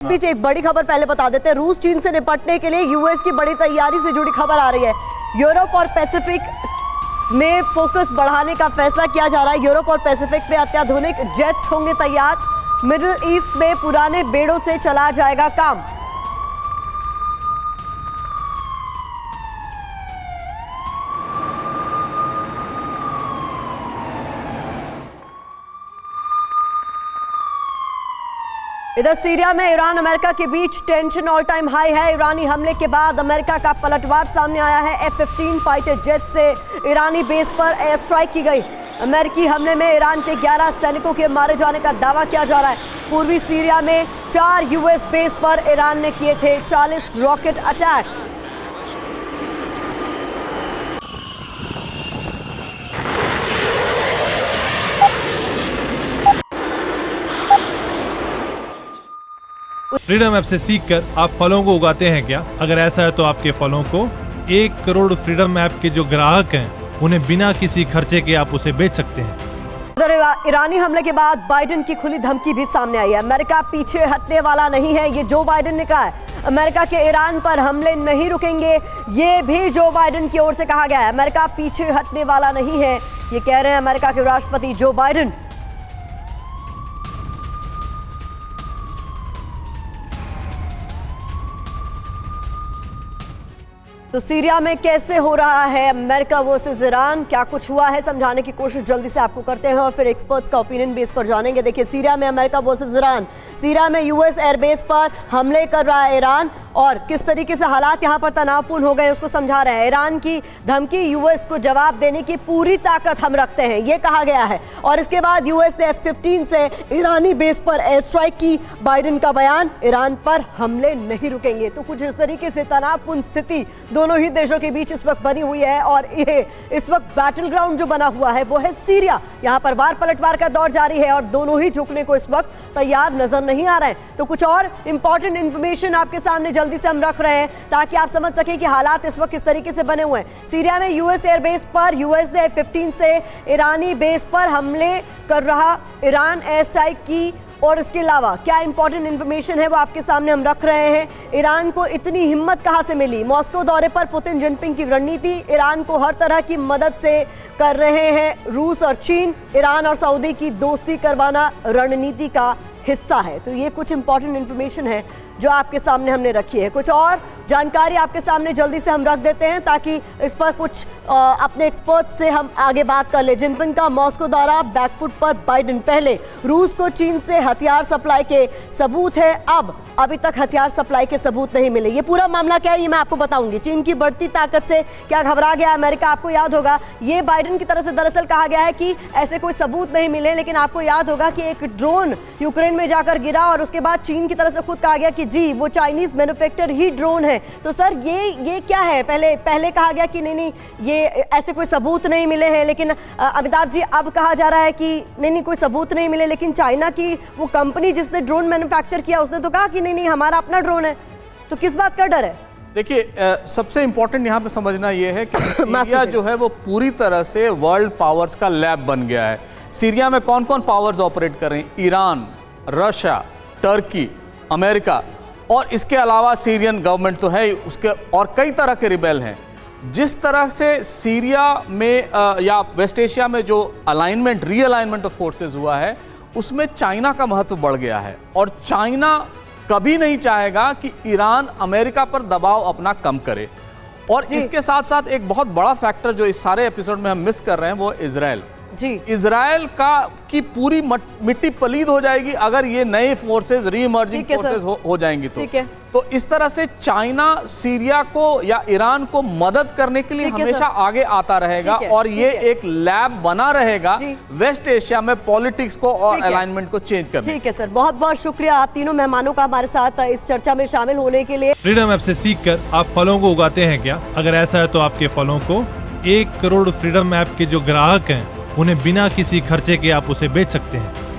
बीच एक बड़ी खबर पहले बता देते हैं। रूस चीन से निपटने के लिए यूएस की बड़ी तैयारी से जुड़ी खबर आ रही है। यूरोप और पैसिफिक में फोकस बढ़ाने का फैसला किया जा रहा है। यूरोप और पैसिफिक में अत्याधुनिक जेट्स होंगे तैयार। मिडिल ईस्ट में पुराने बेड़ों से चला जाएगा काम। इधर सीरिया में ईरान अमेरिका के बीच टेंशन ऑल टाइम हाई है। ईरानी हमले के बाद अमेरिका का पलटवार सामने आया है। F-15 फाइटर जेट से ईरानी बेस पर एयर स्ट्राइक की गई। अमेरिकी हमले में ईरान के 11 सैनिकों के मारे जाने का दावा किया जा रहा है। पूर्वी सीरिया में 4 यूएस बेस पर ईरान ने किए थे 40 रॉकेट अटैक। फ्रीडम ऐप से सीखकर आप फलों को उगाते हैं क्या? अगर ऐसा है तो आपके फलों को 1 करोड़ फ्रीडम ऐप के जो ग्राहक हैं उन्हें बिना किसी खर्चे के आप उसे बेच सकते हैं। उधर ईरानी हमले के बाद बाइडेन की खुली धमकी भी सामने आई है। अमेरिका पीछे हटने वाला नहीं है, ये जो बाइडेन ने कहा है। अमेरिका के ईरान पर हमले नहीं रुकेंगे, ये भी जो बाइडेन की ओर से कहा गया है। अमेरिका पीछे हटने वाला नहीं है, ये कह रहे हैं अमेरिका के राष्ट्रपति जो बाइडेन। तो सीरिया में कैसे हो रहा है अमेरिका वर्सेस ईरान, क्या कुछ हुआ है, समझाने की कोशिश जल्दी से आपको करते हैं और फिर एक्सपर्ट्स का ओपिनियन बेस पर जानेंगे। देखिए, सीरिया में अमेरिका वर्सेस ईरान। सीरिया में यूएस एयरबेस पर हमले कर रहा है ईरान और किस तरीके से हालात यहां पर तनावपूर्ण हो गए उसको समझा रहे हैं। ईरान की धमकी, यूएस को जवाब देने की पूरी ताकत हम रखते हैं, ये कहा गया है। और इसके बाद यूएस ने F-15 से ईरानी बेस पर एयर स्ट्राइक की। बाइडेन का बयान, ईरान पर हमले नहीं रुकेंगे। तो कुछ इस तरीके से तनावपूर्ण स्थिति दोनों ही देशों के बीच इस वक्त बनी हुई है और ये इस वक्त बैटल ग्राउंड जो बना हुआ है वो है सीरिया। यहाँ पर वार पलटवार का दौर जारी है और दोनों ही झुकने को इस वक्त तैयार नजर नहीं आ रहे हैं। तो कुछ और इंपॉर्टेंट इंफॉर्मेशन आपके सामने जल्दी से हम रख रहे हैं ताकि आप समझ सकें कि हालात इस वक्त किस तरीके से बने हुए हैं। सीरिया में यूएस एयरबेस पर यूएस ने F-15 से ईरानी बेस पर हमले कर रहा ईरान एयर स्ट्राइक की। और इसके अलावा क्या इंपॉर्टेंट इंफॉर्मेशन है वो आपके सामने हम रख रहे हैं। ईरान को इतनी हिम्मत कहां से मिली? मॉस्को दौरे पर पुतिन जिनपिंग की रणनीति, ईरान को हर तरह की मदद से कर रहे हैं रूस और चीन। ईरान और सऊदी की दोस्ती करवाना रणनीति का हिस्सा है। तो ये कुछ इंपॉर्टेंट इंफॉर्मेशन है जो आपके सामने हमने रखी है। कुछ और जानकारी आपके सामने जल्दी से हम रख देते हैं ताकि इस पर कुछ अपने एक्सपर्ट से हम आगे बात कर ले। जिनपिंग का मॉस्को दौरा, बैकफुट पर बाइडेन। पहले रूस को चीन से हथियार सप्लाई के सबूत है, अब अभी तक हथियार सप्लाई के सबूत नहीं मिले। ये पूरा मामला क्या है ये मैं आपको बताऊंगी। चीन की बढ़ती ताकत से क्या घबरा गया अमेरिका? आपको याद होगा ये बाइडेन की तरफ से दरअसल कहा गया है कि ऐसे कोई सबूत नहीं मिले, लेकिन आपको याद होगा कि एक ड्रोन यूक्रेन में जाकर गिरा और उसके बाद चीन की तरफ से खुद कहा गया कि जी वो चाइनीज मैन्युफैक्चर ही ड्रोन है। तो सर ये क्या है? पहले कहा गया कि नहीं ये ऐसे कोई सबूत नहीं मिले हैं, लेकिन अमिताभ जी अब कहा जा रहा है कि नहीं कोई सबूत नहीं मिले, लेकिन चाइना की वो कंपनी जिसने ड्रोन मैन्युफैक्चर किया उसने तो कहा कि नहीं हमारा अपना ड्रोन है। तो किस बात का डर है? देखिए, सबसे इंपॉर्टेंट यहाँ पे समझना ये है कि सीरिया जो है वो पूरी तरह से वर्ल्ड पावर्स का लैब बन गया है। सीरिया में कौन कौन पावर्स ऑपरेट कर रहे हैं? ईरान, रशिया, टर्की, अमेरिका और इसके अलावा सीरियन गवर्नमेंट तो है उसके, और कई तरह के रिबेल हैं। जिस तरह से सीरिया में या वेस्ट एशिया में जो अलाइनमेंट, रीअलाइनमेंट ऑफ फोर्सेस हुआ है उसमें चाइना का महत्व बढ़ गया है और चाइना कभी नहीं चाहेगा कि ईरान अमेरिका पर दबाव अपना कम करे। और इसके साथ साथ एक बहुत बड़ा फैक्टर जो इस सारे एपिसोड में हम मिस कर रहे हैं वो इजराइल। इजराइल की पूरी मिट्टी पलीद हो जाएगी अगर ये नए फोर्सेस, रीइमर्जिंग फोर्सेस हो जाएंगी तो इस तरह से चाइना सीरिया को या ईरान को मदद करने के लिए हमेशा आगे आता रहेगा और ये एक लैब बना रहेगा वेस्ट एशिया में पॉलिटिक्स को और अलाइनमेंट को चेंज करने। ठीक है सर, बहुत बहुत शुक्रिया आप तीनों मेहमानों का हमारे साथ इस चर्चा में शामिल होने के लिए। फ्रीडम ऐप से सीखकर आप फलों को उगाते हैं क्या? अगर ऐसा है तो आपके फलों को 1 करोड़ फ्रीडम ऐप के जो ग्राहक हैं उन्हें बिना किसी खर्चे के आप उसे बेच सकते हैं।